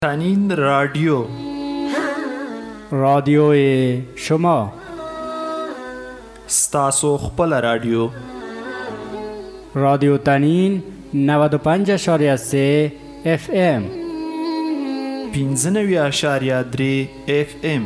تنین رادیو رادیوی شما ستاسو خپل رادیو رادیو تنین 95.3 FM 95.3 FM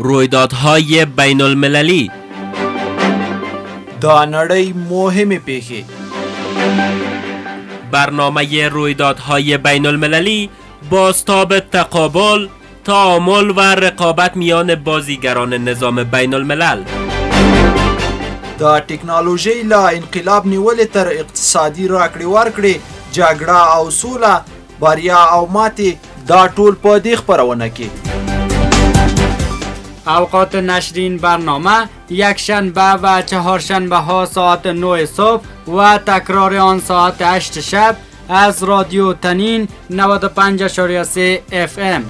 رویدادهای بین المللی دا نړۍ مهمه پیښې برنامه رویدادهای بین المللی بازتاب تقابل، تعامل و رقابت میان بازیگران نظام بین الملل دا ټکنالوژي لا انقلاب نیولې تر اقتصادي راکړې ورکړې جګړه او سوله بریا او ماتې دا ټول په دې خپرونه کې اوقات نشرین برنامه یک شنبه و چهارشنبه ها ساعت 9 صبح و تکرار آن ساعت 8 شب از رادیو تنین 95.3 FM.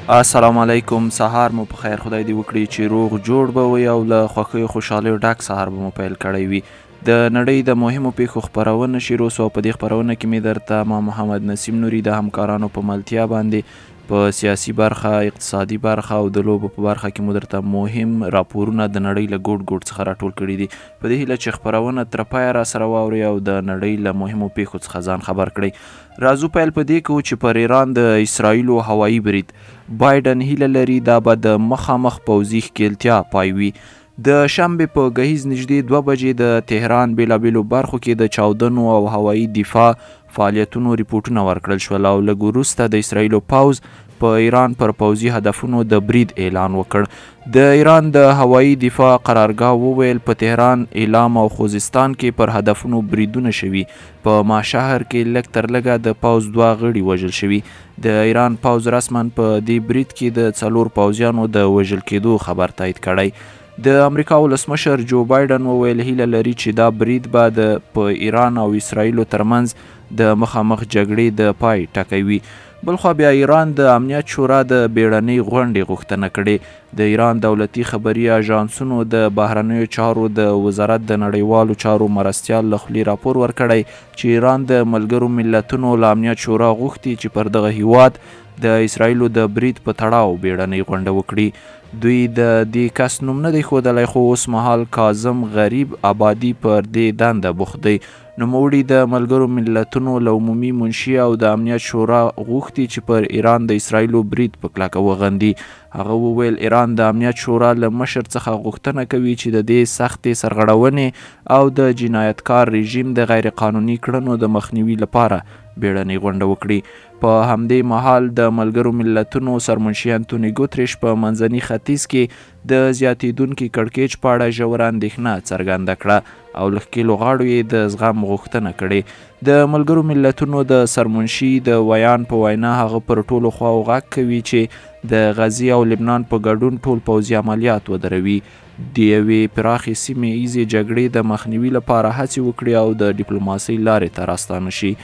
السلام علیکم. سهار مو په خیر. خدای دې وکړي چې روغ جوړ به وي او له خوښیو خوشحالیو ډک سهار به مو پیل کړی وي. د نړۍ د مهمو پیښو خپرونه شروع سوه. په دې خپرونه کې مې درته ما محمد نسیم نوري د همکارانو په ملتیا باندې په سیاسي برخه، اقتصادي برخه او د لوبو په برخه کې مو درته مهم راپورونه د نړۍ له ګوټ ګوټ څخه راټول کړي دي. په دې هیله چې خپرونه تر پایه راسره واورئ او د نړۍ له مهمو پیښو څخه ځان خبر کړئ. راځو پیل په دې کوو چې پر ایران د اسرائیلو هوایي برید بایدن هیله لري دا به د مخامخ پوځي ښکیلتیا پای وي. د شنبې په ګهیځ نږدې 2 بجې د تهران بیلابیلو برخو کې د چاودنو او هوایي دفاع فعالیتونو ریپورټونه ورکړل شول او لږ وروسته د اسرائیلو پوځ په ایران پر پوځي هدفونو د برید اعلان وکړ. د ایران د هوایي دفاع قرارګاه وویل په تهران، ایلام او خوزستان کې پر هدفونو بریدونه شوي. په ماشهر کې لږ تر لږه د پوځ 2 غړي وژل شوي. د ایران پوځ رسما په دې برید کې د 4 پوځیانو د وژل کېدو خبر تایید کړی. د امریکا ولسمشر جو بایدن وویل هیله لري چې دا برید به په ایران او اسرائیلو ترمنځ د مخامخ جګړې د پای ټکی وي. بلخوا بیا ایران د امنیت شورا د بیړنۍ غونډې غوښتنه کړې. د ایران دولتي خبري اژانسونو د بهرنیو چارو د وزارت د نړیوالو چارو مرستیال له خولې راپور ورکړی چې ایران د ملګرو ملتونو له امنیت شورا غوښتي چې پر دغه هیواد د اسرائیلو د برید په تړاو بیړنۍ غونډه وکړي. دوی د دې کس نوم نه دی ښودلی خو اوس مهال کاظم غریب آبادي پر دې دنده بوخت دی. نوموړي د ملګرو ملتونو له عمومي منشي او د امنیت شورا غوښتي چې پر ایران د اسرائیلو برید په کلکه وغندي. هغه وویل ایران د امنیت شورا له مشر څخه غوښتنه کوي چې د دې سختې سرغړونې او د جنایتکار رژیم د غیر قانوني کړنو د مخنیوي لپاره بیړنۍ غونډه وکړي. په همدې مهال د ملګرو ملتونو سرمنشي انتوني ګوتریش په منځني ختیځ کې د زیاتېدونکي کړکېچ په اړه ژوره اندېښنه څرګنده کړه او له ښکېلو غاړو یې د زغم غوښتنه کړې. د ملګرو ملتونو د سرمنشي د ویان په وینا هغه پر ټولو خواو غږ کوي چې د غزې او لبنان په ګډون ټول پوځي عملیات ودروي، د یوې پراخې سیمې ایزې جګړې د مخنیوي لپاره هڅې وکړي او د ډیپلوماسۍ لارې ته راستانه شي.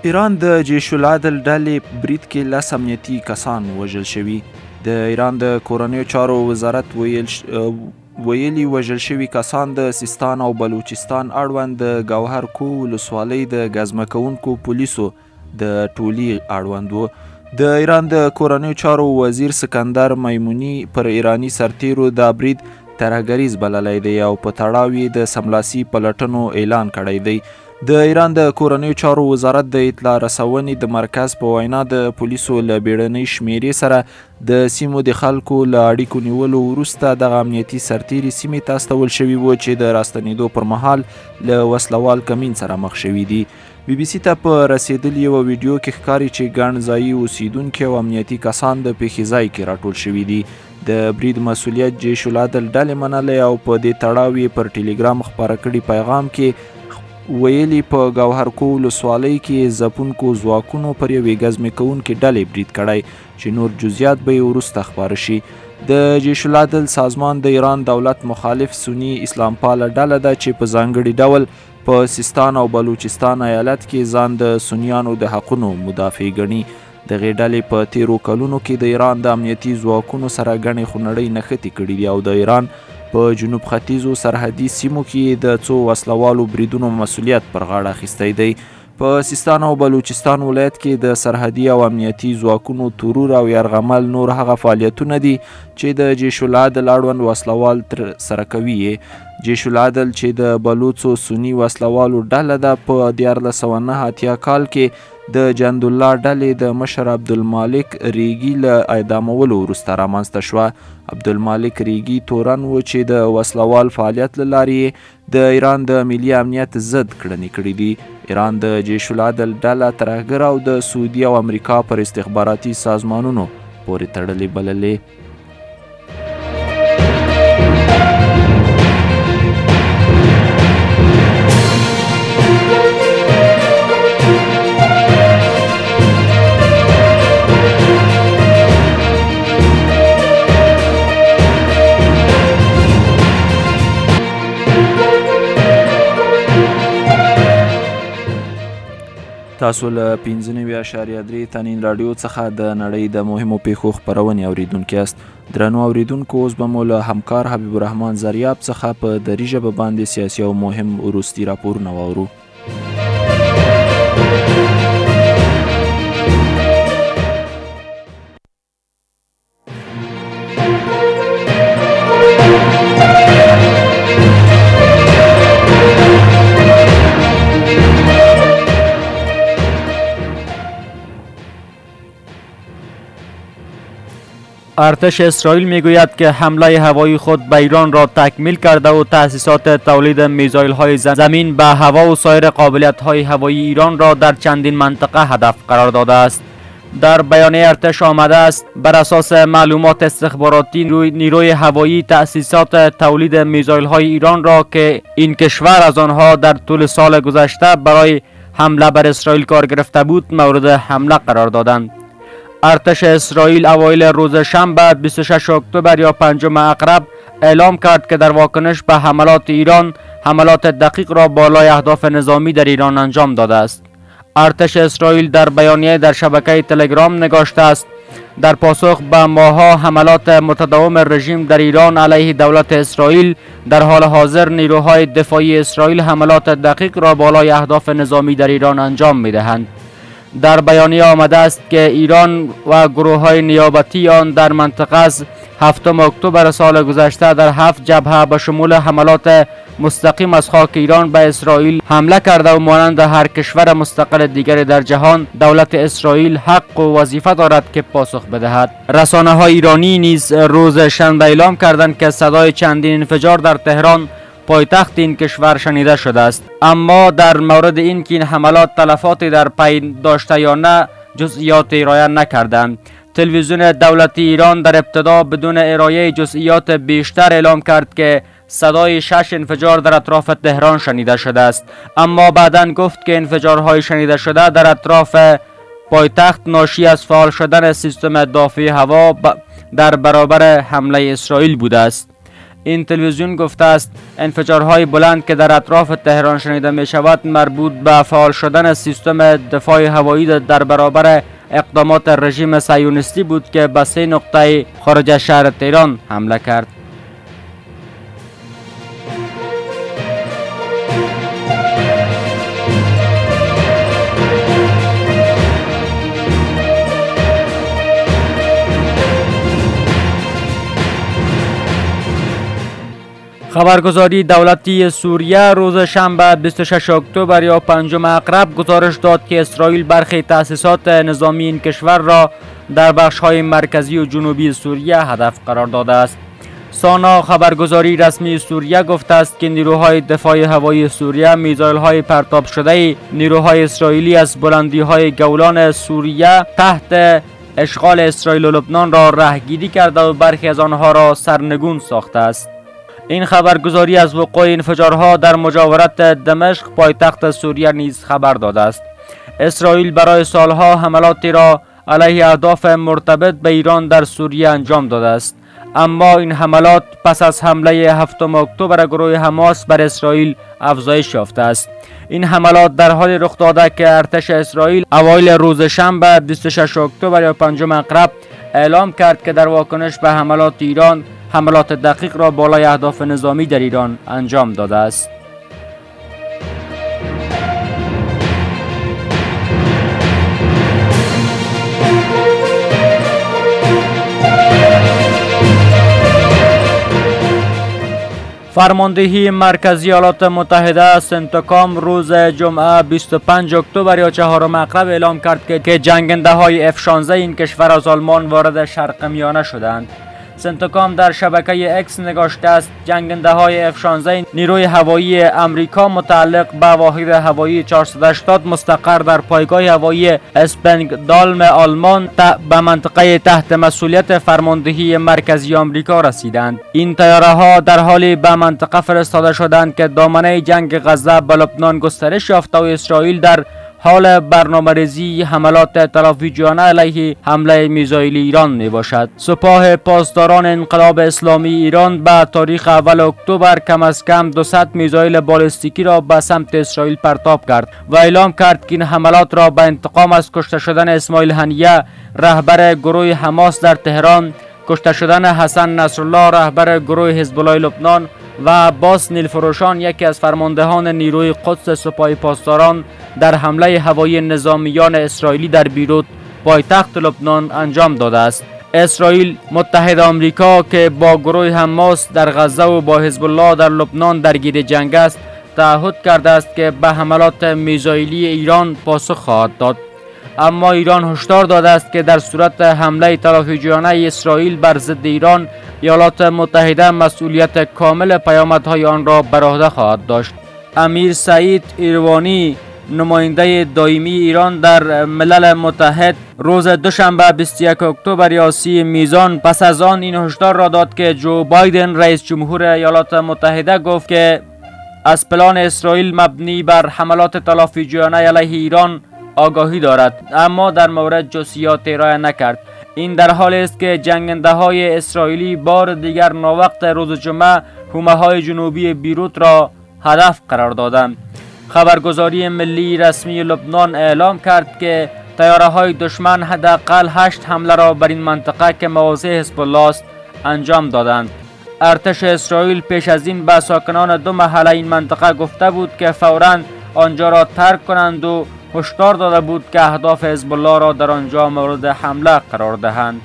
ایران د جیش العدل ډلې برید کې 10 امنیتي کسان وژل شوي. د ایران د کورنیو چارو وزارت ویلي وژل شوي کسان د سیستان او بلوچستان اړوند د ګوهر کو ولسوالۍ د ګزمه پولیسو د ټولي اړوند وو. د ایران د کورنیو چارو وزیر سکندر میمونی پر ایرانی سرتیرو دا برید ترهګریز بللی دی او په تړاو یې د سملاسي پلټنو اعلان کړی دی. د ایران د کورنیو چارو وزارت د اطلاع رسونې د مرکز په وینا د پولیسو له بیړنۍ شمیرې سره د سیمو د خلکو له اړیکو نیولو وروسته دغه امنیتي سرتیري سیمې ته استول شوي وو چې د راستنېدو پر مهال له وسلوال کمین سره مخ شوي دي. بي بي سي ته په رسېدلي یوه ویډیو کې ښکاري چې ګڼ ځایي اوسیدونکي او امنیتي کسان د پیښې ځای کې راټول شوي دي. د برید مسؤلیت جیش العدل ډلې منلی او په دې تړاو یې پر ټیلیګرام خپاره کړي پیغام کې ویلي په ګوهرکو ولسوالۍ کې ځپونکو ځواکونو پر یوې ګزمې کوونکې ډلې برید کړی چې نور جزیات به یې وروسته خپاره شي. د جیش العدل سازمان د ایران دولت مخالف سنی اسلام پاله ډله ده چې په ځانګړي ډول په سیستان او بلوچستان ایالت کې ځان د سنیانو د حقونو مدافع ګڼي. دغې ډلې په تیرو کلونو کې د ایران د امنیتي ځواکونو سره ګڼې خونړۍ نښتې کړي دي او د ایران په جنوب ختیځو سرحدي سیمو کې د څو وسلوالو بریدونو مسؤلیت پر غاړه اخیستی دی. په سیستان او بلوچستان ولایت کې د سرحدي او امنیتي ځواکونو ترور او یرغمل نور هغه فعالیتونه دي چې د جیش العدل اړوند وسلوال تر سره کوي. جیش العدل چې د بلوڅو سني وسلوالو ډله ده په 1489 کال کې د جندالله ډلې د مشر عبدالمالک ریګي له اعدامولو وروسته رامنځته شوه. عبدالمالک ریګي تورن و چې د وسلوال فعالیت له لارې د ایران د ملي امنیت ضد کړنې کړي دي. ایران د جیش العدل ډله ترهګر او د سعودي او امریکا پر استخباراتي سازمانونو پورې تړلې بللې. تاسو له 95.3 تنین رادیو څخه د نړۍ د مهمو پیښو خپرونې اوریدونکي یاست. درنو اوریدونکو، اوس به مو له همکار حبیب الرحمن زریاب څخه په دري ژبه باندې سیاسي او مهم وروستي راپورونه واورو. ارتش اسرائیل میگوید که حمله هوایی خود به ایران را تکمیل کرده و تأسیسات تولید میزایل های زمین به هوا و سایر قابلیت های هوایی ایران را در چندین منطقه هدف قرار داده است. در بیانیه ارتش آمده است بر اساس معلومات استخباراتی نیروی هوایی تأسیسات تولید میزایل های ایران را که این کشور از آنها در طول سال گذشته برای حمله بر اسرائیل کار گرفته بود مورد حمله قرار دادند. ارتش اسرائیل اوایل روز شنبه 26 اکتبر یا 5 عقرب اعلام کرد که در واکنش به حملات ایران حملات دقیق را بالای اهداف نظامی در ایران انجام داده است. ارتش اسرائیل در بیانیه در شبکه تلگرام نگاشته است در پاسخ به ماه‌ها حملات متداوم رژیم در ایران علیه دولت اسرائیل در حال حاضر نیروهای دفاعی اسرائیل حملات دقیق را بالای اهداف نظامی در ایران انجام می‌دهند. در بیانیه آمده است که ایران و گروه‌های نیابتی آن در منطقه از 7 اکتبر سال گذشته در 7 جبهه به شمول حملات مستقیم از خاک ایران به اسرائیل حمله کرده و مانند هر کشور مستقل دیگری در جهان دولت اسرائیل حق و وظیفه دارد که پاسخ بدهد. رسانه‌های ایرانی نیز روز شنبه اعلام کردند که صدای چندین انفجار در تهران پایتخت این کشور شنیده شده است، اما در مورد این که این حملات تلفاتی در پی داشته یا نه جزئیات ارائه نکردند. تلویزیون دولتی ایران در ابتدا بدون ارائه جزئیات بیشتر اعلام کرد که صدای 6 انفجار در اطراف تهران شنیده شده است، اما بعداً گفت که انفجارهای شنیده شده در اطراف پایتخت ناشی از فعال شدن سیستم دافع هوا در برابر حمله اسرائیل بوده است. این تلویزیون گفته است انفجارهای بلند که در اطراف تهران شنیده می شود مربوط به فعال شدن سیستم دفاع هوایی در برابر اقدامات رژیم صهیونیستی بود که به 3 نقطه خارج از شهر تهران حمله کرد. خبرگزاری دولتی سوریه روز شنبه 26 اکتبر یا 5 اقرب گزارش داد که اسرائیل برخی تأسیسات نظامی این کشور را در بخش‌های مرکزی و جنوبی سوریه هدف قرار داده است. سانا خبرگزاری رسمی سوریه گفته است که نیروهای دفاع هوایی سوریه میزایل‌های پرتاب شده نیروهای اسرائیلی از بلندی‌های گولان سوریه تحت اشغال اسرائیل و لبنان را رهگیری کرده و برخی از آنها را سرنگون ساخته است. این خبرگزاری از وقوع انفجارها در مجاورت دمشق پایتخت سوریه نیز خبر داده است. اسرائیل برای سالها حملاتی را علیه اهداف مرتبط به ایران در سوریه انجام داده است، اما این حملات پس از حمله 7 اکتبر گروه حماس بر اسرائیل افزایش یافته است. این حملات در حالی رخ داده که ارتش اسرائیل اوایل روز شنبه 26 اکتبر یا 5 اقرب اعلام کرد که در واکنش به حملات ایران حملات دقیق را بالای اهداف نظامی در ایران انجام داده است. فرماندهی مرکزی ایالات متحده سنتکام روز جمعه 25 اکتبر یا 4 اقرب اعلام کرد که جنگنده های F-16 این کشور از آلمان وارد شرق میانه شدند. سنتکام در شبکه اکس نگاشته است جنگنده های F-16 نیروی هوایی امریکا متعلق به واحد هوایی 480 مستقر در پایگاه هوایی اسپنگدالم آلمان به منطقه تحت مسئولیت فرماندهی مرکزی آمریکا رسیدند. این طیاره ها در حالی به منطقه فرستاده شدند که دامنه جنگ غزه به لبنان گسترش یافته و اسرائیل در حال برنامه‌ریزی حملات تلافیجویانه علیه حمله میزایل ایران می باشد. سپاه پاسداران انقلاب اسلامی ایران به تاریخ اول اکتبر کم از کم 200 میزایل بالستیکی را به سمت اسرائیل پرتاب کرد و اعلام کرد که این حملات را به انتقام از کشته شدن اسماعیل هنیه رهبر گروه حماس در تهران، کشته شدن حسن نصرالله رهبر گروه حزب الله لبنان و عباس نیلفروشان یکی از فرماندهان نیروی قدس سپاه پاسداران در حمله هوایی نظامیان اسرائیلی در بیروت پایتخت لبنان انجام داده است. اسرائیل متحد آمریکا که با گروه حماس در غزه و با حزب الله در لبنان درگیر جنگ است تعهد کرده است که به حملات میزایلی ایران پاسخ خواهد داد، اما ایران هشدار داده است که در صورت حمله تلافیجویانه اسرائیل بر ضد ایران ایالات متحده مسئولیت کامل پیامدهای آن را بر عهده خواهد داشت. امیر سعید ایروانی نماینده دائمی ایران در ملل متحد روز دوشنبه 21 اکتبر یا 30 میزان پس از آن این هشدار را داد که جو بایدن رئیس جمهور ایالات متحده گفت که از پلان اسرائیل مبنی بر حملات تلافیجویانه علیه ایران آگاهی دارد، اما در مورد جزئیات ارائه نکرد. این در حالی است که جنگنده های اسرائیلی بار دیگر ناوقت روز جمعه حومه های جنوبی بیروت را هدف قرار دادند. خبرگزاری ملی رسمی لبنان اعلام کرد که طیاره های دشمن حداقل 8 حمله را بر این منطقه که مواضع حزب الله است انجام دادند. ارتش اسرائیل پیش از این به ساکنان 2 محله این منطقه گفته بود که فوراً آنجا را ترک کنند و هشدار داده بود که اهداف حزب الله را در آنجا مورد حمله قرار دهند.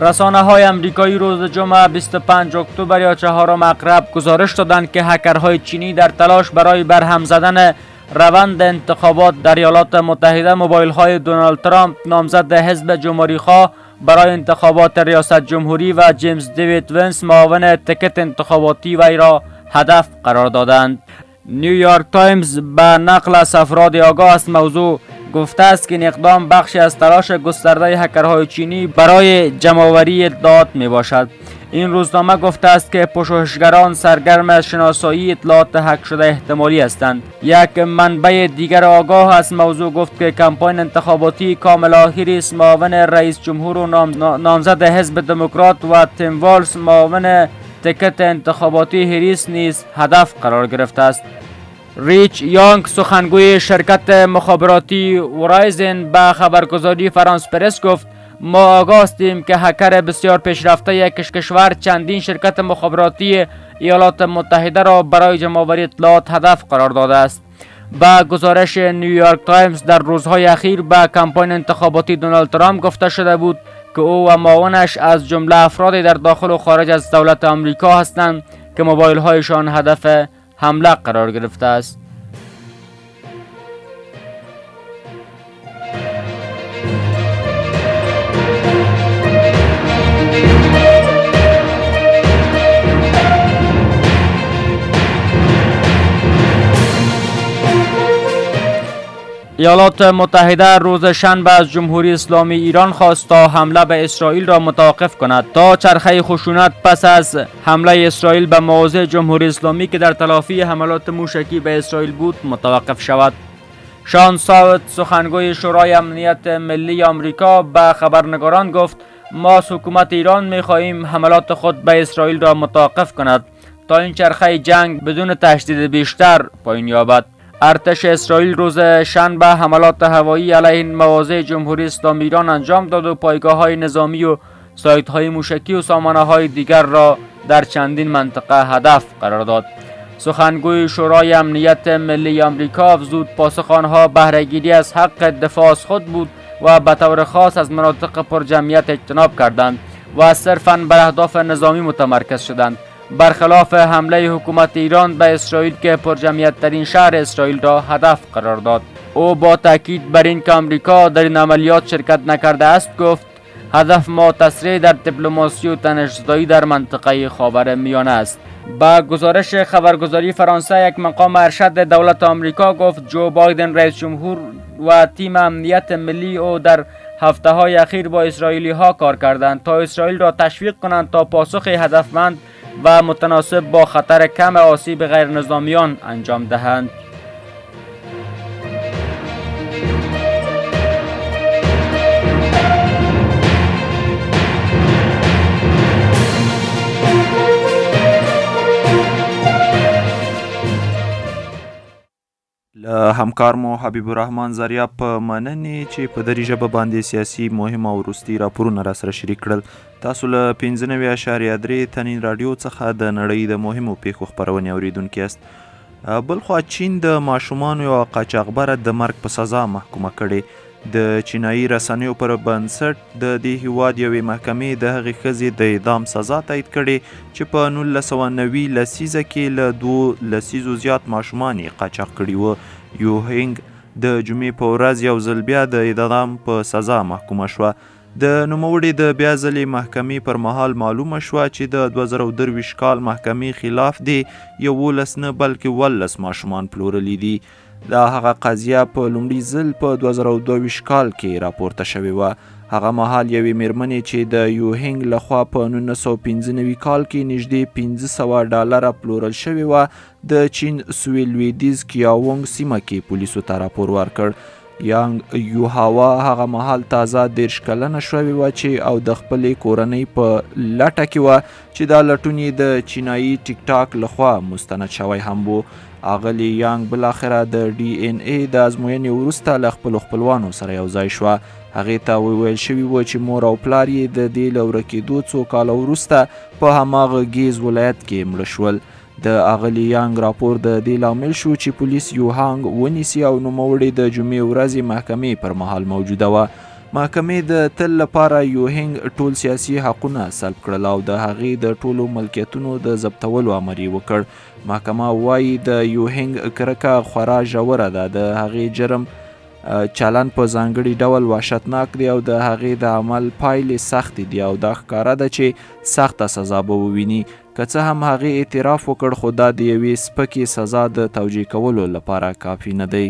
رسانه های امریکایی روز جمعه 25 اکتبر یا 4 اقرب گزارش دادند که هکرهای چینی در تلاش برای برهم زدن روند انتخابات در ایالات متحده موبایل های دونالد ترامپ نامزد حزب جمهوری‌خواه برای انتخابات ریاست جمهوری و جیمز دیوید ونس معاون تکت انتخاباتی وی را هدف قرار دادند. نیویورک تایمز به نقل از افراد آگاه از موضوع گفته است که این اقدام بخشی از تلاش گسترده هکرهای چینی برای جمع‌آوری اطلاعات می باشد. این روزنامه گفته است که پژوهشگران سرگرم از شناسایی اطلاعات هک شده احتمالی هستند. یک منبع دیگر آگاه از موضوع گفت که کمپاین انتخاباتی کامالا هریس معاون رئیس جمهور و نامزد حزب دموکرات و تیم والز معاون تکت انتخاباتی هریس نیز هدف قرار گرفته است. ریچ یانگ سخنگوی شرکت مخابراتی ورایزن به خبرگزاری فرانس پرس گفت ما آگاه هستیم که هکر بسیار پیشرفته یک کشور چندین شرکت مخابراتی ایالات متحده را برای جمع‌آوری اطلاعات هدف قرار داده است. با گزارش نیویورک تایمز در روزهای اخیر به کمپاین انتخاباتی دونالد ترامپ گفته شده بود که او و معاونش از جمله افرادی در داخل و خارج از دولت آمریکا هستند که موبایل هایشان هدف حمله قرار گرفته است. ایالات متحده روز شنبه از جمهوری اسلامی ایران خواست تا حمله به اسرائیل را متوقف کند تا چرخه خشونت پس از حمله اسرائیل به مواضع جمهوری اسلامی که در تلافی حملات موشکی به اسرائیل بود متوقف شود. شان ساوت سخنگوی شورای امنیت ملی آمریکا به خبرنگاران گفت ما از حکومت ایران می‌خواهیم حملات خود به اسرائیل را متوقف کند تا این چرخه جنگ بدون تشدید بیشتر پایان یابد. ارتش اسرائیل روز شنبه حملات هوایی علیه این مواضع جمهوری اسلامی ایران انجام داد و پایگاه‌های نظامی و سایت‌های موشکی و سامانه‌های دیگر را در چندین منطقه هدف قرار داد. سخنگوی شورای امنیت ملی آمریکا افزود پاسخ آنها بهره‌گیری از حق دفاع از خود بود و به طور خاص از مناطق پرجمعیت اجتناب کردند و صرفاً بر اهداف نظامی متمرکز شدند، برخلاف حمله حکومت ایران به اسرائیل که پرجمعیت ترین شهر اسرائیل را هدف قرار داد. او با تاکید بر این که آمریکا در این عملیات شرکت نکرده است گفت هدف ما تسریع در دیپلماسی و تنش‌زدایی در منطقه خاورمیانه است. با گزارش خبرگزاری فرانسه یک مقام ارشد دولت آمریکا گفت جو بایدن رئیس جمهور و تیم امنیت ملی او در هفته‌های اخیر با اسرائیلی ها کار کردند تا اسرائیل را تشویق کنند تا پاسخ هدفمند و متناسب با خطر کم آسیب غیر نظامیان انجام دهند. له همکار مو حبیب الرحمن زریا په مننې چې په دری ژبه باندې سیاسي مهم او وروستي راپورونه را سره شریک کړل. تاسو له 95.3 تنین رادیو څخه د نړۍ د مهمو پیښو خپرونې اوریدونکي یاست. بلخوا چین د ماشومانو یوه قاچاقبره د مرګ په سزا محکومه کړې. د چینایي رسنیو پر بنسټ د دې هیواد یوې محکمې د هغې ښځې د اعدام سزا تایید کړې چې په 1990 لسیزه کې له 2 لسیزو زیات ماشومان یې قاچاق کړي وو. یو هینګ د جمعې په ورځ یو ځل بیا د اعدام په سزا محکومه شوه. د نوموړې د بیا ځلې محکمې پر مهال معلومه شوه چې د 2023 کال محکمې خلاف دی 11 نه بلکې 12 ماشومان پلورلي دي. دا هغه قضیه په لومړي ځل په 2022 کال کې راپورته شوې وه. هغه مهال یوې میرمنې چې د یو هینګ لخوا په 1995 کال کې نږدې $500 پلورل شوې وه د چین سویل لویدیځ کیاونګ سیمه کې پولیسو ته راپور ورکړ. یانګ یوهاوا هغه مهال تازه 13 کلنه شوې وه چې او د خپلې کورنۍ په لټه کې وه چې دا لټون یې د چینایي ټیک ټاک لخوا مستند شوی هم و. اغلی یانګ بالاخره د ډي ان ای د ازموینې وروسته له خپلو خپلوانو سره یو ځای شوه. هغې ته وویل شوي و چې مور او پلار یې د دې له ورکېدو څو کاله وروسته په هماغه ګیز ولایت کې مړه شول. د اغلی یانګ راپور د دې لامل شو چې پولیس یو هانګ ونیسي او نوموړې د جمعې ورځې محکمې پر مهال موجوده وه. محکمې د تل لپاره یو هینګ ټول سیاسي حقونه سلب کړل او د هغې د ټولو ملکیتونو د ضبطولو امر یې وکړ. محکمه وایي د یو هینګ کرکه خورا ژوره ده. د هغې جرم چلن په ځانګړي ډول وحشتناک دی او د هغې د عمل پایلې سختې دي او دا ښکاره ده چې سخته سزا به وویني. که څه هم هغې اعتراف وکړ خو دا د یوې سپکې سزا د توجیه کولو لپاره کافي نه دی.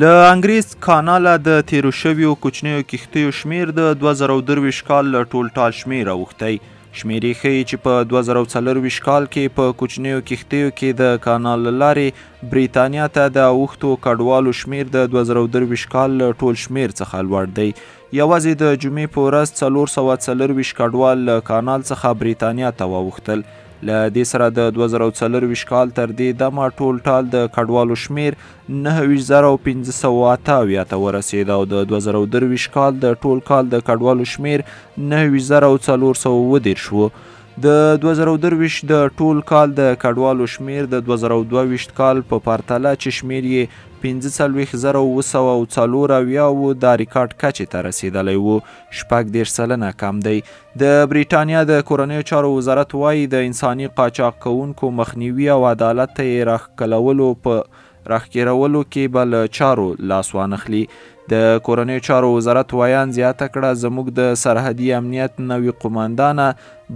له انګریز کاناله د تیرو شویو کوچنیو کښتیو شمیر د 2023 کال له ټول ټال شمیر اوښتی. شمیرې ښیي چې په 2024 کال کې په کوچنیو کښتیو کې د کانال له لارې بریتانیا ته د اوښتو کډوالو شمیر د 2023 کال له ټول شمیر څخه لوړ دی. یوازې د جمعې په ورځ 424 کډوال له کانال څخه بریتانیا ته واوښتل. له دې سره د 2024 کال تر دې دمه ټول ټال د کډوالو شمیر 9578 ته ورسید او د 2023 کال د ټول کال د کډوالو شمیر 9410 شو. د 2023 د ټول کال د کډوالو شمیر د 2022 کال په پرتله چې شمیر یې 15940 د ریکارډ کچې ته رسیدلی و 30% سلنه کم دی. د بریتانیا د کورنیو چارو وزارت وایي د انساني قاچاق کوونکو مخنیوي او عدالت ته یې راښکېرولو کې به له چارو لاس وانخلي. د کورنیو چارو وزارت وایان زیاته کړه زموږ د سرحدي امنیت نوي قوماندانه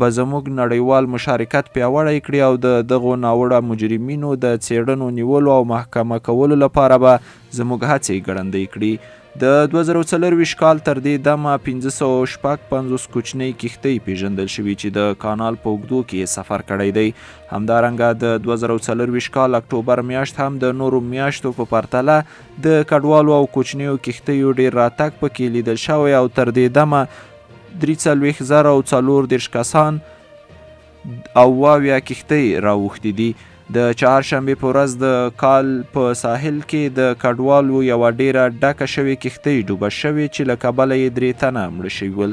به زموږ نړیوال مشارکت پیاوړی کړي او د دغو ناوړه مجرمینو د څېړنو نیولو او محکمه کولو لپاره به زموږ هڅې ګړندۍ کړي. د 2024 کال تر دې دمه 556 کوچنۍ کښتۍ پیژندل شوي چې د کانال په اوږدو کې سفر کړی دی. همدارنګه د 2024 کال اکتوبر میاشت هم د نورو میاشتو په پرتله د کډوالو او کوچنیو کښتیو ډیر راتګ پکې لیدل شوی او تر دې دمه 43,040 کسان او 70 کښتۍ راوښتي دي. د چهارشنبې په ورځ د کال په ساحل کې د کډوالو یوه ډیره ډکه شوې کښتۍ ډوبه شوې چې له کبله یې 3 تنه مړه شوي ول.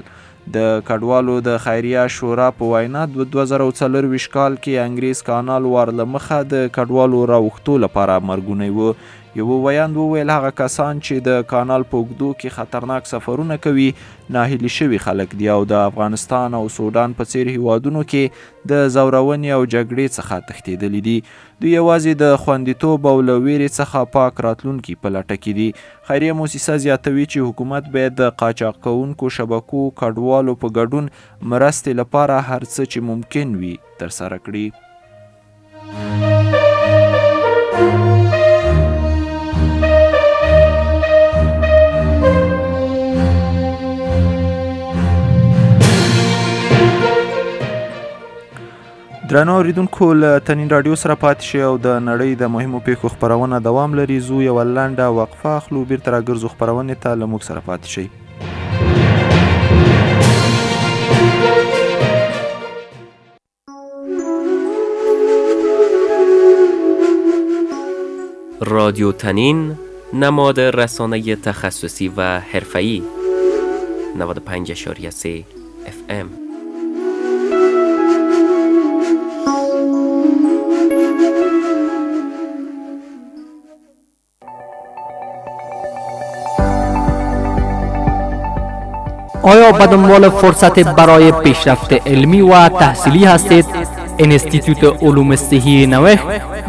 د کډوالو د خیریه شورا په وینا 2024 کال کې انګریز کانال ور له مخه د کډوالو راوښتو لپاره مرګونی و. یو ویاند وویل هغه کسان چې د کانال په اوږدو کې خطرناک سفرونه کوي ناهیلي شوي خلک دي او د افغانستان او سودان په څیر هیوادونو کې د زورونې او جګړې څخه تښتېدلي دي. دوی یوازې د خوندیتوب او له ویرې څخه پاک راتلونکي په لټه کې دي. خیریه موسسه زیاتوي چې حکومت باید د قاچاق کوونکو شبکو کډوالو په ګډون مرستې لپاره هر څه چې ممکن وي ترسره کړي. درنو اوریدونکو له تنین راډیو سره پاتې شئ او د نړۍ د مهمو پیښو خپرونه دوام لري. زو یوه لنډه وقفه اخلو بیرته راګرځو خپرونې ته له موږ سره پاتې شئ. رادیو تنین نماد رسانه تخصصی و حرفه‌ای 95.3 FM. آیا به دنبال فرصت برای پیشرفت علمی و تحصیلی هستید؟ انستیتوت علوم صحی نوشت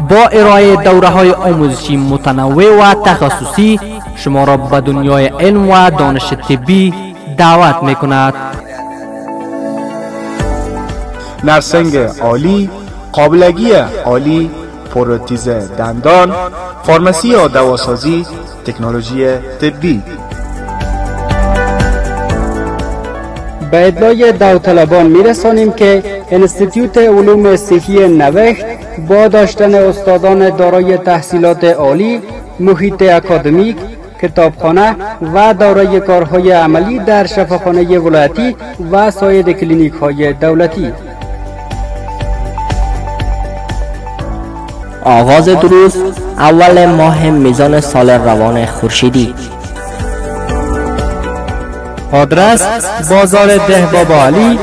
با ارائه دوره‌های آموزشی متنوع و تخصصی شما را به دنیای علم و دانش طبی دعوت می‌کند. نرسنگ عالی، قابلگی عالی، پروتز دندان، فارمسی و دواسازی، تکنولوژی طبی. به ادعای داوطلبان میرسانیم که انستیتوت علوم صحی نوشت با داشتن استادان دارای تحصیلات عالی، محیط اکادمیک، کتابخانه و دارای کارهای عملی در شفاخانه ولایتی و سایر کلینیک های دولتی. آغاز دروس اول ماه میزان سال روان خورشیدی. آدرس بازار ده بابا علی،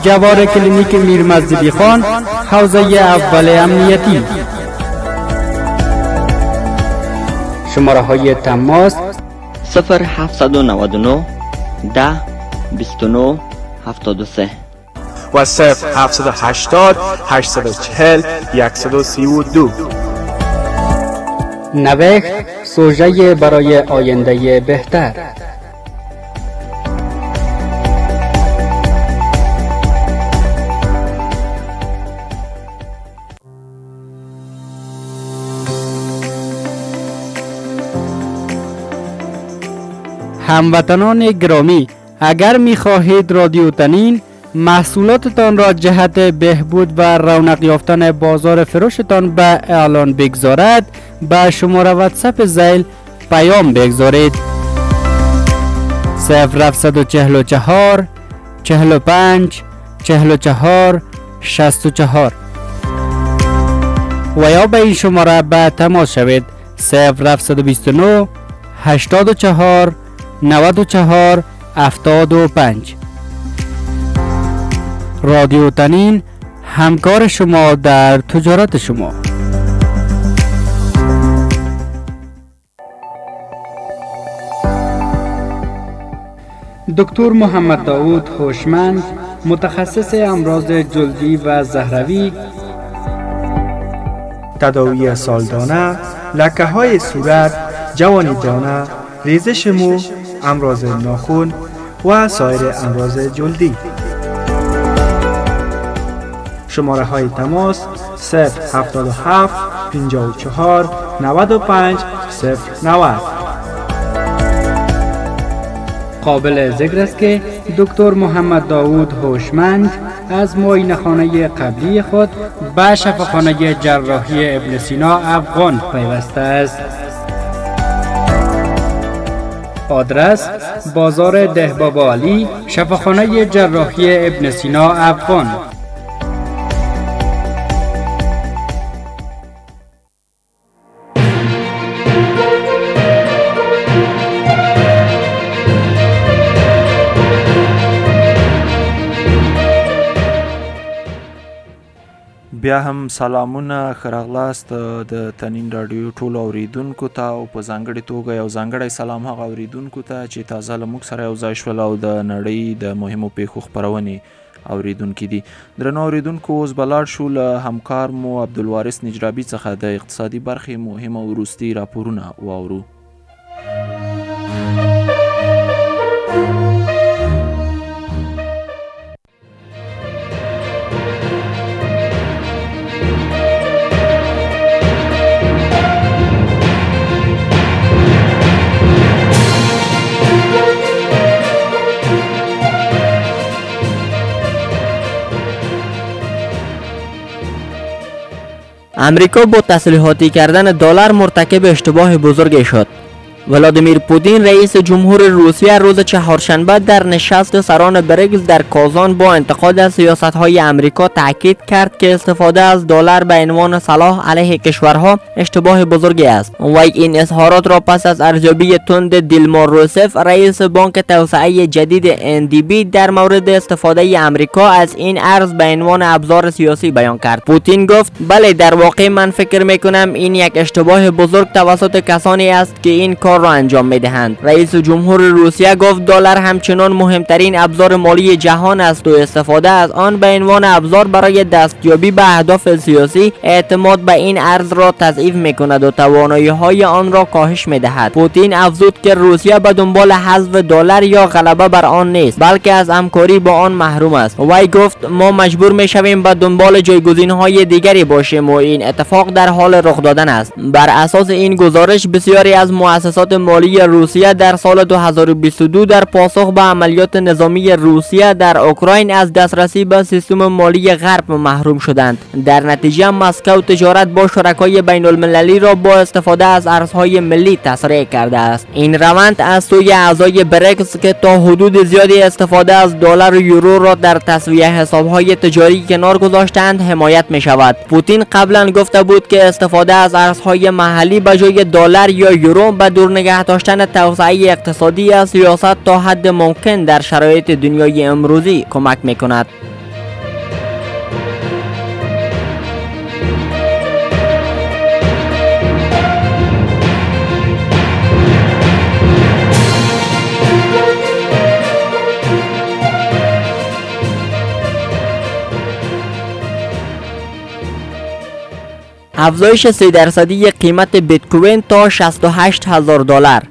جوار کلینیک میر مزدی خان، حوزه اول امنیتی. شماره های تماس 0799 10 29 73 و 0780 840 132. نوشت سوژه برای آینده بهتر. هموطنان گرامی، اگر می خواهید رادیو تنین محصولاتتان را جهت بهبود و رونق یافتن بازار فروشتان به اعلان بگذارد به شماره واتساپ ذیل پیام بگذارید 0744 45 44 64 و یا به این شماره به تماس شوید 0729 84 94 75. رادیو تنین همکار شما در تجارت شما. دکتر محمد داود هوشمند، متخصص امراض جلدی و زهروی، تداوی سالدانه، لکه های صورت، جوانی دانه، ریزش مو، امراض ناخن و سایر امراض جلدی. شماره های تماس 077 54 95 090. قابل ذکر است که دکتر محمد داود هوشمند از معاینه‌خانه قبلی خود به شفاخانه جراحی ابن سینا افغان پیوسته است. آدرس بازار دهبابا علی، شفاخانه جراحی ابن سینا افغان. بیا هم سلامونه خراغلاست د تنین رادیو ټولو اوریدونکو ته او په ځانګړې توګه یو ځانګړی سلام هغه اوریدونکو ته چې تازه له موږ سره یو ځای شول او د نړۍ د مهمو پیښو خپرونې اوریدونکي دي. درنو اوریدونکو، اوس به لاړ شو له همکار مو عبدالوارث نجرابي څخه د اقتصادي برخې مهم او وروستي راپورونه واورو. امریکا با تسلیحاتی کردن دلار مرتکب اشتباه بزرگی شد. ولادیمیر پوتین رئیس جمهور روسیه روز چهارشنبه در نشست سران بریکس در کازان با انتقاد از سیاست‌های آمریکا تاکید کرد که استفاده از دلار به عنوان سلاح علیه کشورها اشتباه بزرگی است. وی این اظهارات را پس از ارزیابی تند دیلما روسف رئیس بانک توسعه جدید NDB در مورد استفاده آمریکا از این ارز به عنوان ابزار سیاسی بیان کرد. پوتین گفت بله، در واقع من فکر می‌کنم این یک اشتباه بزرگ توسط کسانی است که این کار را انجام میدهند. رئیس جمهور روسیه گفت دلار همچنان مهمترین ابزار مالی جهان است و استفاده از آن به عنوان ابزار برای دستیابی به اهداف سیاسی اعتماد به این ارز را تضعیف میکند و توانایی‌های آن را کاهش میدهد. پوتین افزود که روسیه به دنبال حذف دلار یا غلبه بر آن نیست، بلکه از همکاری با آن محروم است. وی گفت ما مجبور میشویم به دنبال جایگزین‌های دیگری باشیم و این اتفاق در حال رخ دادن است. بر اساس این گزارش بسیاری از مؤسسات مالی روسیه در سال 2022 در پاسخ به عملیات نظامی روسیه در اوکراین از دسترسی به سیستم مالی غرب محروم شدند. در نتیجه مسکو تجارت با شرکای بین المللی را با استفاده از ارزهای ملی تسریع کرده است. این روند از سوی اعضای بریکس که تا حدود زیادی استفاده از دلار و یورو را در تسویه حسابهای تجاری کنار گذاشتند حمایت می شود. پوتین قبلا گفته بود که استفاده از ارزهای محلی به جای دلار یا یورو به دور نگه داشتن توسعه اقتصادی از سیاست تا حد ممکن در شرایط دنیای امروزی کمک میکند. افزایش 3% قیمت بیت کوین تا $68,000.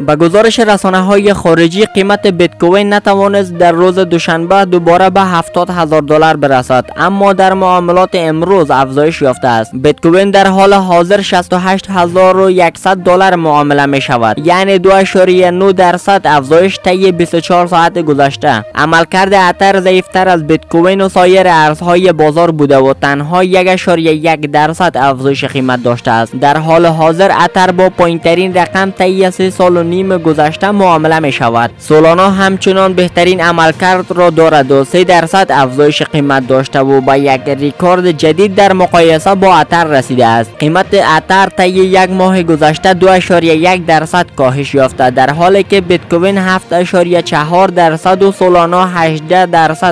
با گزارش رسانه‌های خارجی قیمت بیت کوین نتوانست در روز دوشنبه دوباره به $70,000 برسد، اما در معاملات امروز افزایش یافته است. بیت کوین در حال حاضر $68,100 معامله می شود، یعنی 2.9% افزایش طی 24 ساعت گذشته. عملکرد اتر ضعیفتر از بیت کوین و سایر ارزهای بازار بوده و تنها 1.1% افزایش قیمت داشته است. در حال حاضر اتر با پایینترین رقم طی 3 سال و نیم گذشته معامله می شود. سولانا همچنان بهترین عملکرد را دارد و 3% افزایش قیمت داشته و با یک ریکورد جدید در مقایسه با اتر رسیده است. قیمت اتر طی یک ماه گذشته 2.1% کاهش یافته، در حالی که بیت کوین 7.4% و سولانا 18%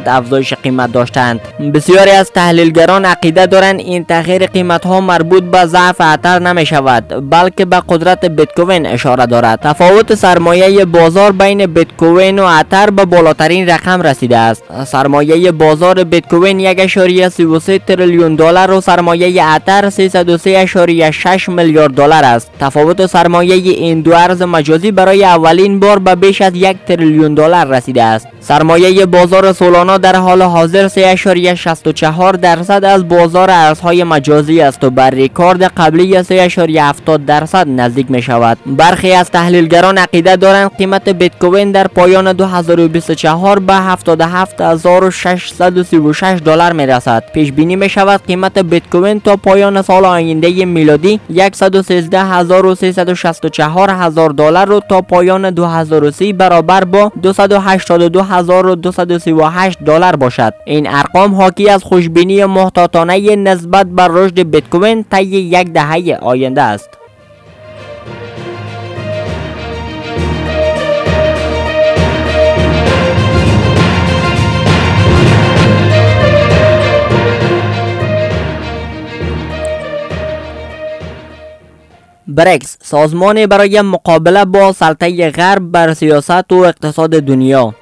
افزایش قیمت داشتند. بسیاری از تحلیلگران عقیده دارند این تغییر قیمت ها مربوط به ضعف اتر نمی شود، بلکه به قدرت بیت کوین اشاره دارد. تفاوت سرمایه بازار بین بیت کوین و اتر به بالاترین رقم رسیده است. سرمایه بازار بیت کوین 1.33 تریلیون دلار و سرمایه اتر 303.6 میلیارد دلار است. تفاوت سرمایه این دو ارز مجازی برای اولین بار به بیش از 1 تریلیون دلار رسیده است. سرمایه بازار سولانا در حال حاضر 3.64% از بازار ارزهای مجازی است و بر ریکورد قبلی 3.70% نزدیک می شود. برخی از تحلیلگران عقیده دارند قیمت بیت کوین در پایان 2024 به $77,636 می رسد. پیش بینی می شود قیمت بیت کوین تا پایان سال آینده میلادی $113,364,000 و تا پایان 2030 برابر با $282,238 باشد. این ارقام حاکی از خوشبینی محتاطانه نسبت بر رشد بیت کوین طی یک دهه آینده است. بریکس، سازمانی برای مقابله با سلطه غرب بر سیاست و اقتصاد دنیا.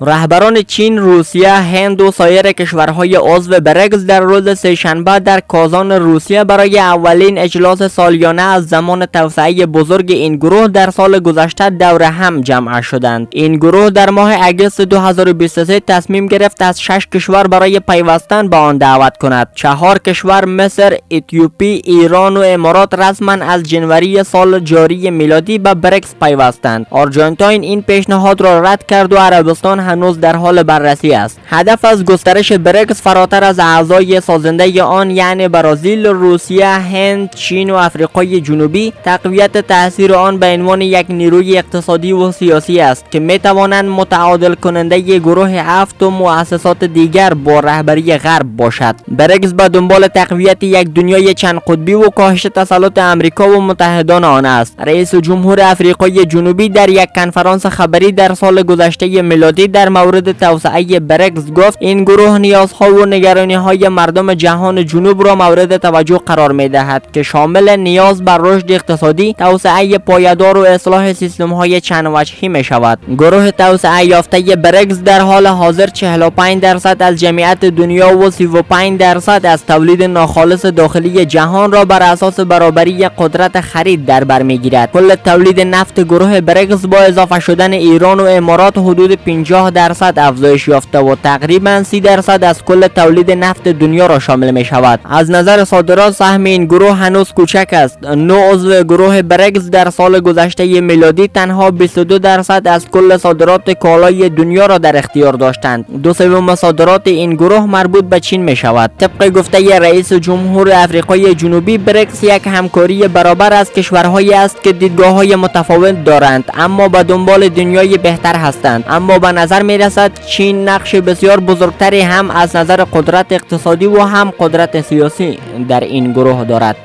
رهبران چین، روسیه، هند و سایر کشورهای عضو بریکس در روز سه‌شنبه در کازان روسیه برای اولین اجلاس سالیانه از زمان توسعه بزرگ این گروه در سال گذشته دور هم جمع شدند. این گروه در ماه اگست 2023 تصمیم گرفت از 6 کشور برای پیوستن به آن دعوت کند. 4 کشور مصر، اتیوپی، ایران و امارات رسما از جنوری سال جاری میلادی به بریکس پیوستند. آرژانتین این پیشنهاد را رد کرد و عربستان هنوز در حال بررسی است. هدف از گسترش بریکس فراتر از اعضای سازنده آن یعنی برزیل، روسیه، هند، چین و آفریقای جنوبی تقویت تاثیر آن به عنوان یک نیروی اقتصادی و سیاسی است که می توانند متعادل کننده گروه 7 و مؤسسات دیگر با رهبری غرب باشد. بریکس به دنبال تقویت یک دنیای چند قطبی و کاهش تسلط آمریکا و متحدان آن است. رئیس جمهور آفریقای جنوبی در یک کنفرانس خبری در سال گذشته میلادی در مورد توسعه بریکس گفت این گروه نیازها و نگرانی‌های مردم جهان جنوب را مورد توجه قرار می‌دهد که شامل نیاز بر رشد اقتصادی، توسعه پایدار و اصلاح سیستم‌های چند وجهی می‌شود. گروه توسعه یافته بریکس در حال حاضر 45% از جمعیت دنیا و 35% از تولید ناخالص داخلی جهان را بر اساس برابری قدرت خرید در بر می‌گیرد. کل تولید نفت گروه بریکس با اضافه شدن ایران و امارات حدود 50% افزایش یافته و تقریبا 30% از کل تولید نفت دنیا را شامل می شود. از نظر صادرات سهم این گروه هنوز کوچک است. 9 عضو گروه بریکس در سال گذشته میلادی تنها 22% از کل صادرات کالای دنیا را در اختیار داشتند. 2/3 صادرات این گروه مربوط به چین می شود. طبق گفته رئیس جمهور آفریقای جنوبی، بریکس یک همکاری برابر از کشورهایی است که دیدگاه‌های متفاوت دارند اما به دنبال دنیای بهتر هستند. اما به نظر می رسد چین نقش بسیار بزرگتری هم از نظر قدرت اقتصادی و هم قدرت سیاسی در این گروه دارد.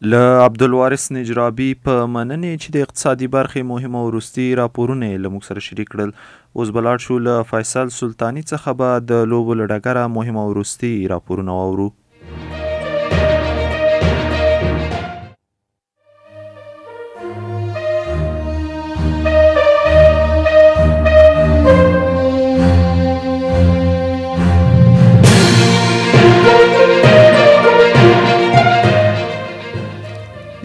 له عبدالوارث نجرابي په مننې چې د اقتصادي برخې مهم او وروستي راپورونه یې له موږ سره شریک کړل. اوس به لاړ شو له فیصل سلطاني څخه به د لوبو له ډګره مهم او وروستي راپورونه واورو.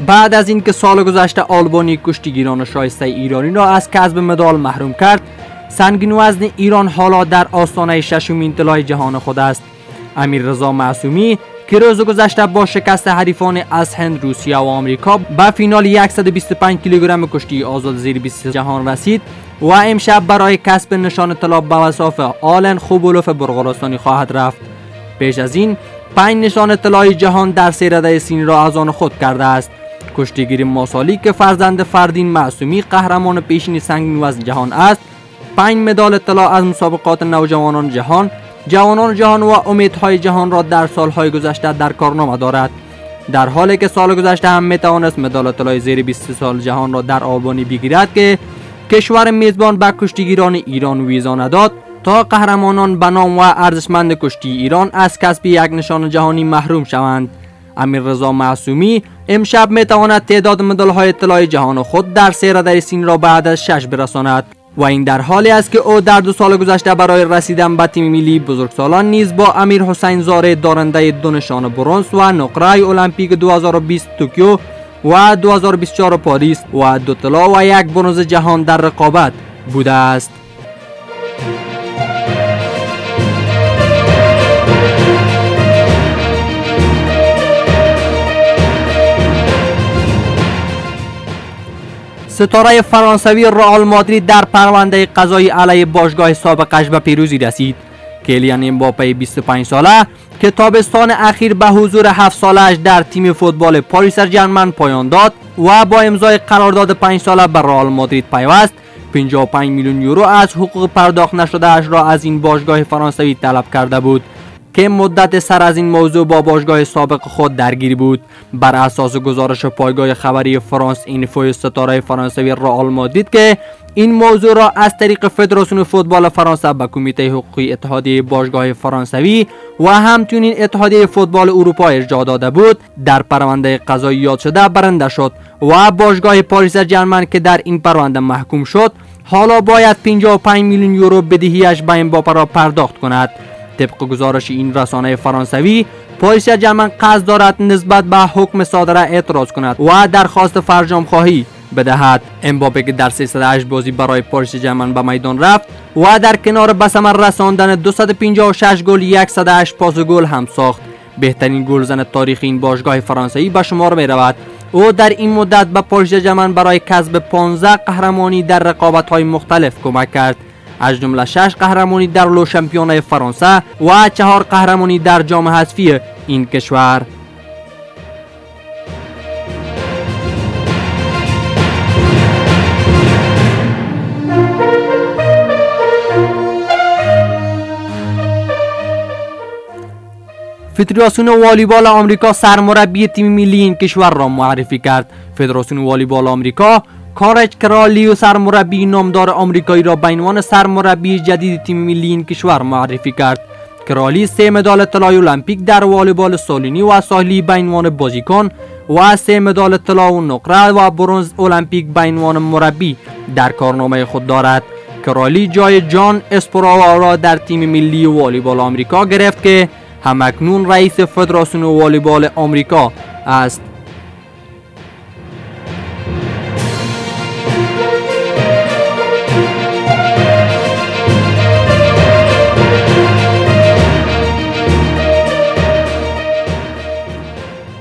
بعد از اینکه سال گذشته آلبانی کشتیگیران شایسته ایرانی را از کسب مدال محروم کرد، سنگین وزن ایران حالا در آستانه ششمین طلای جهان خود است. امیررضا معصومی که روز گذشته با شکست حریفان از هند، روسیه و آمریکا به فینال 125 کیلوگرم کشتی آزاد زیر 20 جهان رسید و امشب برای کسب نشان طلا به وصاف آلن خوبولوف بلغارستانی خواهد رفت. پیش از این 5 نشان طلای جهان در سه سین را از آن خود کرده است. کشتیگیر ماسالی که فرزند فردین معصومی قهرمان پیشین سنگین وزن جهان است، 5 مدال طلا از مسابقات نوجوانان جهان، جوانان جهان و امیدهای جهان را در سالهای گذشته در کارنامه دارد. در حالی که سال گذشته هم میتوانست مدال طلای زیر 20 سال جهان را در آلبانی بگیرد که کشور میزبان به کشتیگیران ایران ویزا نداد تا قهرمانان به نام و ارزشمند کشتی ایران از کسب یک نشان جهانی محروم شوند. امیررضا معصومی امشب میتواند تعداد مدال‌های طلای جهان خود در سه سین را بعد از 6 برساند و این در حالی است که او در 2 سال گذشته برای رسیدن به تیم ملی بزرگسالان نیز با امیر حسین زاره دارنده 2 نشان برنز و نقره المپیک 2020 توکیو و 2024 پاریس و 2 طلا و 1 برنز جهان در رقابت بوده است. ستاره فرانسوی رئال مادرید در پرونده قضایی علیه باشگاه سابقش به پیروزی رسید. کیلیان امباپه 25 ساله که تابستان اخیر به حضور 7 سالش در تیم فوتبال پاریس سن ژرمن پایان داد و با امضای قرارداد 5 ساله به رئال مادرید پیوست، 55 میلیون یورو از حقوق پرداخت نشده اش را از این باشگاه فرانسوی طلب کرده بود که مدت سر از این موضوع با باشگاه سابق خود درگیر بود. بر اساس گزارش پایگاه خبری فرانس اینفو، ستاره فرانسوی رئال مادرید که این موضوع را از طریق فدراسیون فوتبال فرانسه به کمیته حقوقی اتحادیه باشگاه فرانسوی و همچنین اتحادیه فوتبال اروپا ارجاع داده بود، در پرونده قضایی یاد شده برنده شد و باشگاه پاریس سن ژرمن که در این پرونده محکوم شد حالا باید 55 میلیون یورو بدهیش به امباپه را پرداخت کند. طبق گزارش این رسانه فرانسوی، پاریس سن ژرمن قصد دارد نسبت به حکم صادره اعتراض کند و درخواست فرجام خواهی بدهد. امباپه که در 308 بازی برای پاریس سن ژرمن به میدان رفت و در کنار به ثمر رساندن 256 گل 108 پاس گل هم ساخت، بهترین گلزن تاریخ این باشگاه فرانسوی به شمار می رود. او در این مدت به پاریس سن ژرمن برای کسب 15 قهرمانی در رقابت‌های مختلف کمک کرد، از جمله 6 قهرمانی در لو شامپیون فرانسه و 4 قهرمانی در جام حذفی این کشور. فدراسیون والیبال آمریکا سرمربی تیم ملی این کشور را معرفی کرد. فدراسیون والیبال آمریکا کارج کرالی و سرمربی نامدار آمریکایی را به عنوان سرمربی جدید تیم ملی این کشور معرفی کرد. کرالی 3 مدال طلای المپیک در والیبال سالونی و ساحلی به عنوان بازیکن و 3 مدال طلا و نقره و برنز المپیک به عنوان مربی در کارنامه خود دارد. کرالی جای جان اسپراوا را در تیم ملی والیبال آمریکا گرفت که همکنون رئیس فدراسیون والیبال آمریکا است.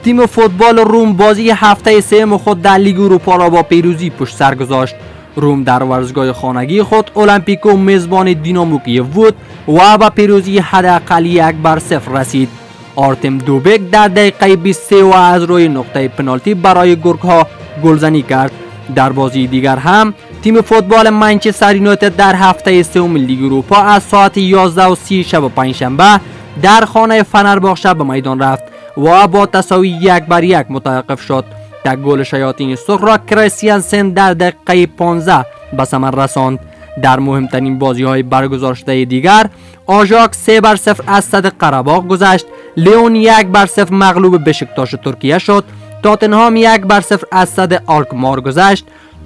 تیم فوتبال روم بازی هفته سوم خود در لیگ اروپا را با پیروزی پشت سر گذاشت. روم در ورزشگاه خانگی خود المپیکو میزبان دینامو کیف بود و با پیروزی حداقل 1-0 رسید. آرتم دوبک در دقیقه 23 و از روی نقطه پنالتی برای گرگ‌ها گلزنی کرد. در بازی دیگر هم تیم فوتبال منچستر یونایتد در هفته سوم لیگ اروپا از ساعت 11:30 شب پنجشنبه در خانه فنرباغچه به میدان رفت و با تساوی 1-1 متوقف شد. در گل شیاطین سرخ را کریستیانسن در دقیقه 15 به ثمر رساند. در مهمترین بازی‌های برگزار شده دیگر آژاکس 3-0 از صد قره‌باغ گذشت، لیون 1-0 مغلوب بشکتاش ترکیه شد، تاتنهام 1-0 از صد آلکمار گذشت،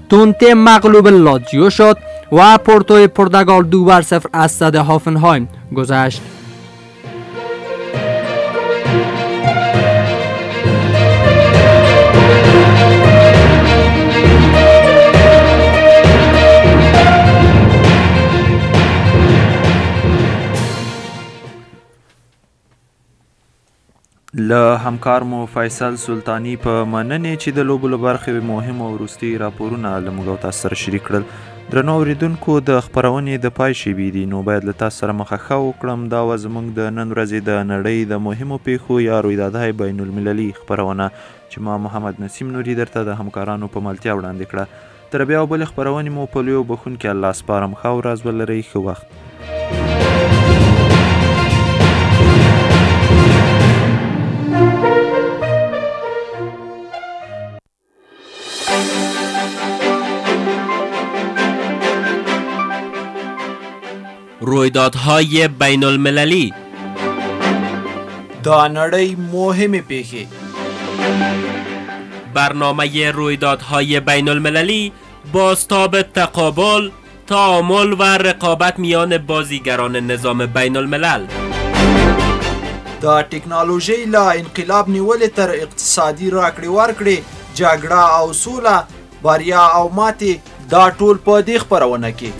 تونته مغلوب لاتزیو شد و پورتو پرتغال 2-0 از صد هافنهایم گذشت. له همکار مو فیصل سلطانی په مننې چې د لوبو له برخې مهم او وروستي راپورونه له موږ او تاسو سره شریک کړل. درنو اورېدونکو د خپرونې د پای شیبې دي، نو باید له تاسو سره مخه وکړم. دا وه زموږ د نن ورځې د نړۍ د مهمو پیښو یا رویدادهای بین المللي خپرونه چې ما محمد نسیم نوري درته د همکارانو په ملتیا وړاندې کړه. تر بیا بلې خپرونې مو په لوی بخښونکي الله سپارم. ښه ورځ ولرئ، ښه وخت. رویدادهای بین المللی، دا نړۍ مهمه پیښې. برنامه رویدادهای بین المللی بازتاب تقابل، تعامل و رقابت میان بازیگران نظام بین الملل. دا ټکنالوژي لا انقلاب نیولې تر اقتصادي راکړې ورکړې، جګړه او سوله، بریا او ماتې، دا ټول په دې خپرونه کې.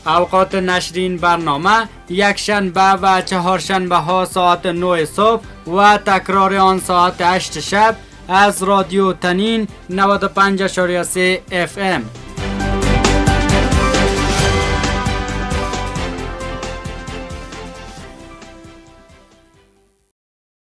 اوقات نشر این برنامه یک شنبه و چهارشنبه ها ساعت 9 صبح و تکرار آن ساعت 8 شب از رادیو تنین 95.3 FM.